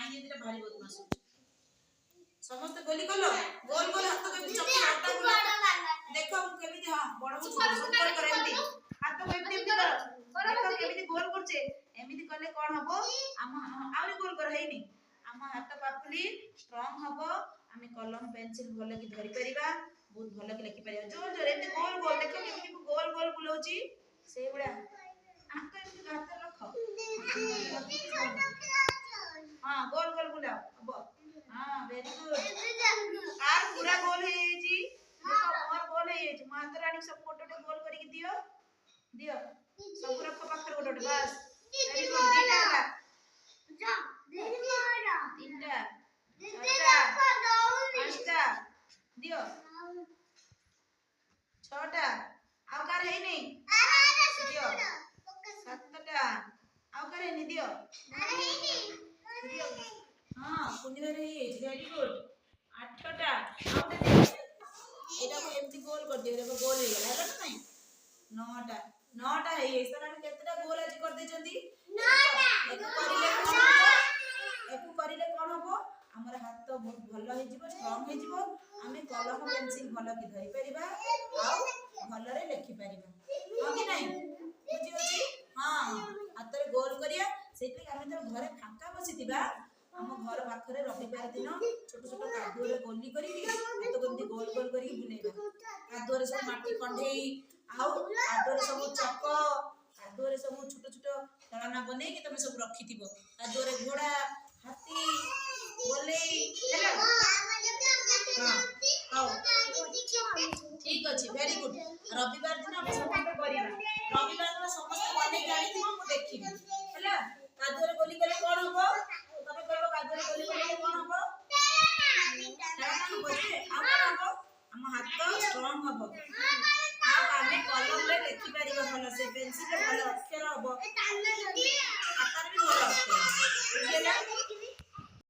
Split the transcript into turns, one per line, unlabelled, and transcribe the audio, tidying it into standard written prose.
माई ये तेरा भारी बदमाश समस्त गोली कलो गोल गोल हाथ के चक्कर आटा गुला देखो केमिति हां बड़ सुपर करे एमती हाथ को एमती करो देखो केमिति गोल करछे एमिति करले कोन हबो आउरी गोल कर हेइनी आम हाथ पापुली स्ट्रांग हबो आमे कलम पेंसिल भले कि धरि परिबा बहुत भले कि लिखि परिबा जोर जोर एते गोल गोल देखो केमिति गोल गोल बुलोची से बडा हाथ एमिति हाथ रखो हां गोल गोल बुलाओ हबो हां वेरी गुड आर पूरा गोल हे जी देखो और गोल हे जी माता रानी सब फोटो टे गोल करी दियो दियो सब रखो पाखर गोटे बस वेरी गुड दीटा हला जा देरी मारा तीनटा चारटा पांचटा दियो छटा आउ कार है नहीं दियो सातटा आउ कार है नहीं दियो दियो हां पुनी रे वेरी गुड आठटा आउ दे एटा को एमती गोल कर दियो देखो गोल हे गला है नहीं नौटा नौटा है ये सर हम केतटा गोल आज कर दे जंदी नौटा एकु करिले कोन हबो हमर हाथ तो बहुत भलो हे जिवो स्ट्रांग हे जिवो आमे कलम पेंसिल भलो कि धरि परिबा आ भलो रे लिखि परिबा हो कि नहीं बुझी होची हां हाथ रे गोल करिया सेति आमे तो घरे फांका बसितिबा हम घर पाखरे रविवार दिन छोट छोट कादुओ रे गोली करी तो गंदी गोल गोल करी बुलेबा कादुओ रे सब माटी कंढेई आउ कादुओ रे सब चक कादुओ रे सब छोट छोट खेलना बने कि तमे सब रखी थिबो कादुओ रे घोड़ा हाथी बोलेई हेला हां ठीक अछि वेरी गुड रविवार दिन हम समस्त करिबा रविवार दिन समस्त बने गाड़ी थिबो मु देखिबी हेला कादुओ रे गोली कले कोन हबो तमे कहबो कादुओ रे गोली कले कोन हबो हम हाथ स्ट्रांग हबो आ आमे कलम रे लिखि परिबा भलो से पेंसिल रे भलो अक्षर हबो आकार भी भलो अक्षर बुझिला